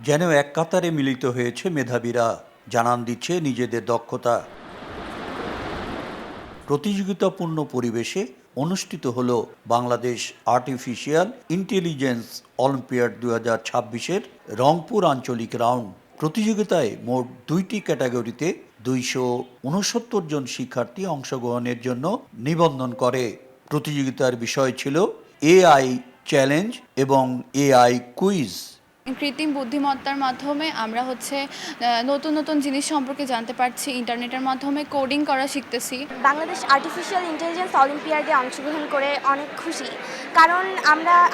যেন এক কাতারে মিলিত হয়েছে মেধাবীরা, জানান দিচ্ছে নিজেদের দক্ষতা। প্রতিযোগিতাপূর্ণ পরিবেশে অনুষ্ঠিত হলো বাংলাদেশ আর্টিফিশিয়াল ইন্টেলিজেন্স অলিম্পিয়াড 2026-এর রংপুর আঞ্চলিক রাউন্ড। প্রতিযোগিতায় মোট 2টি ক্যাটাগরিতে 269 জন শিক্ষার্থী অংশগ্রহণের জন্য নিবন্ধন করে। প্রতিযোগিতার বিষয় ছিল এআই চ্যালেঞ্জ এবং এআই কুইজ। কৃত্রিম বুদ্ধিমত্তার মাধ্যমে আমরা নতুন নতুন জিনিস সম্পর্কে জানতে পারছি, ইন্টারনেটের মাধ্যমে কোডিং করা শিখতেছি। বাংলাদেশ আর্টিফিশিয়াল ইন্টেলিজেন্স অলিম্পিয়াডে অংশগ্রহণ করে অনেক খুশি, কারণ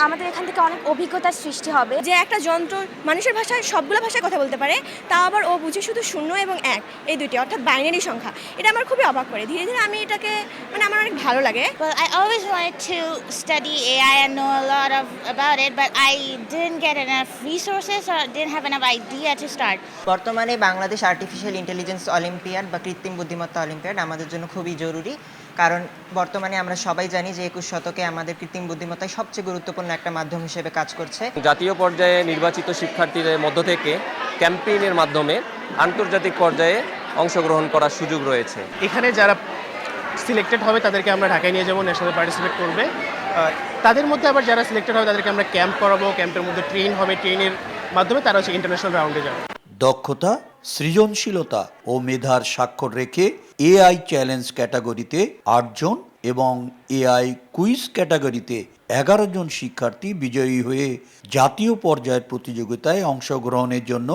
আমাদের এখান থেকে অনেক অভিজ্ঞতার সৃষ্টি হবে। যে একটা যন্ত্র মানুষের ভাষায় সবগুলো ভাষায় কথা বলতে পারে, তা আবার ও বুঝে শুধু 0 এবং 1 এই দুইটি, অর্থাৎ বাইনারি সংখ্যা। এটা আমার খুবই অবাক করে। ধীরে ধীরে আমি এটাকে আমার অনেক ভালো লাগে। Well, I always wanted to study AI and know a lot about it, but I didn't get enough resources or didn't have enough idea to start. বর্তমানে বাংলাদেশ আর্টিফিশিয়াল ইন্টেলিজেন্স অলিম্পিয়াড বা কৃত্রিম বুদ্ধিমত্তা অলিম্পিয়াড আমাদের জন্য খুবই জরুরি, কারণ বর্তমানে আমরা সবাই জানি যে 21 শতকে আমাদের কৃত্রিম বুদ্ধিমত্তাই সবচেয়ে গুরুত্বপূর্ণ একটা মাধ্যম হিসেবে কাজ করছে। জাতীয় পর্যায়ে নির্বাচিত শিক্ষার্থীদের মধ্য থেকে ক্যাম্পেইনের মাধ্যমে আন্তর্জাতিক পর্যায়ে অংশগ্রহণ করার সুযোগ রয়েছে। এখানে যারা সিলেক্টেড হবে তাদেরকে আমরা ঢাকায় নিয়ে যাবো, ন্যাশনালে পার্টিসিপেট করবে। তাদের মধ্যে আবার যারা সিলেক্টেড হবে তাদেরকে আমরা ক্যাম্প করাবো, ক্যাম্পের মধ্যে ট্রেন হবে, ট্রেনের মাধ্যমে তারা ইন্টারন্যাশনাল রাউন্ডে যাবে। দক্ষতা, সৃজনশীলতা ও মেধার স্বাক্ষর রেখে এআই চ্যালেঞ্জ ক্যাটাগরিতে 8 জন এবং এআই কুইজ ক্যাটাগরিতে 11 জন শিক্ষার্থী বিজয়ী হয়ে জাতীয় পর্যায়ের প্রতিযোগিতায় অংশগ্রহণের জন্য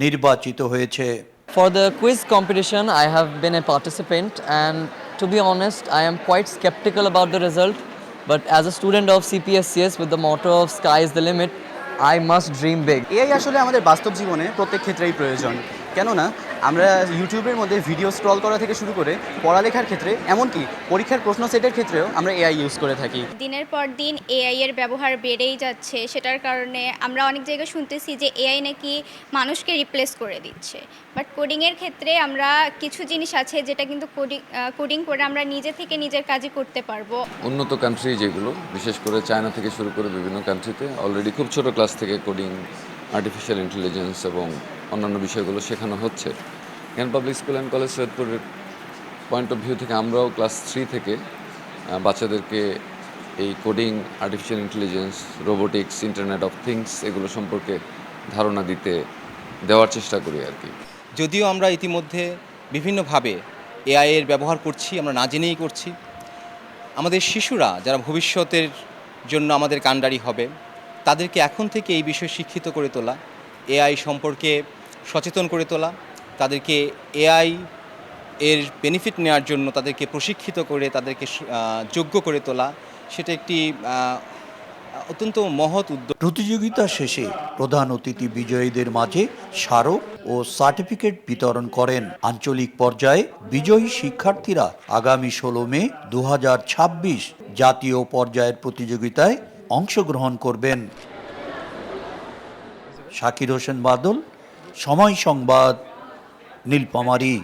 নির্বাচিত হয়েছে। For the quiz competition, I have been a participant, and to be honest, I am quite skeptical about the result. But as a student of CPSCS with the motto of sky is the limit, I must dream big. AI আসলে আমাদের বাস্তব জীবনে প্রত্যেক ক্ষেত্রেই প্রয়োজন, কেননা আমরা ইউটিউবের মধ্যে ভিডিও স্ক্রল করা থেকে শুরু করে পড়ালেখার ক্ষেত্রে, এমনকি পরীক্ষার প্রশ্ন সেটের ক্ষেত্রেও আমরা এআই ইউজ করে থাকি। দিনের পর দিন এআই এর ব্যবহার বেড়েই যাচ্ছে, সেটার কারণে আমরা অনেক জায়গায় শুনতেছি যে এআই নাকি মানুষকে রিপ্লেস করে দিচ্ছে। বাট কোডিংয়ের ক্ষেত্রে আমরা কিছু জিনিস আছে যেটা কিন্তু কোডিং করে আমরা নিজে থেকে নিজের কাজই করতে পারবো। উন্নত কান্ট্রি যেগুলো, বিশেষ করে চায়না থেকে শুরু করে বিভিন্ন কান্ট্রিতে অলরেডি খুব ছোট ক্লাস থেকে কোডিং, আর্টিফিশিয়াল ইন্টেলিজেন্স এবং অন্যান্য বিষয়গুলো শেখানো হচ্ছে। Gyan public school and college সৈয়দপুরের পয়েন্ট অফ ভিউ থেকে আমরাও ক্লাস 3 থেকে বাচ্চাদেরকে এই coding, artificial intelligence, robotics, internet of things এগুলো সম্পর্কে ধারণা দেওয়ার চেষ্টা করি আর কি। যদিও আমরা ইতিমধ্যে বিভিন্নভাবে এআই এর ব্যবহার করছি, আমরা না জেনেই করছি, আমাদের শিশুরা যারা ভবিষ্যতের জন্য আমাদের কাণ্ডারি হবে, তাদেরকে এখন থেকে এই বিষয়ে শিক্ষিত করে তোলা, এআই সম্পর্কে সচেতন করে তোলা, তাদেরকে এআই এর বেনিফিট নেওয়ার জন্য তাদেরকে প্রশিক্ষিত করে তাদেরকে যোগ্য করে তোলা, সেটা একটি অত্যন্ত মহৎ উদ্যোগ। প্রতিযোগিতা শেষে প্রধান অতিথি বিজয়ীদের মাঝে স্মারক ও সার্টিফিকেট বিতরণ করেন। আঞ্চলিক পর্যায়ে বিজয়ী শিক্ষার্থীরা আগামী 16 মে 2026 জাতীয় পর্যায়ের প্রতিযোগিতায় অংশগ্রহণ করবেন। শাকির হোসেন বাদল, সময় সংবাদ, নীলফামারী।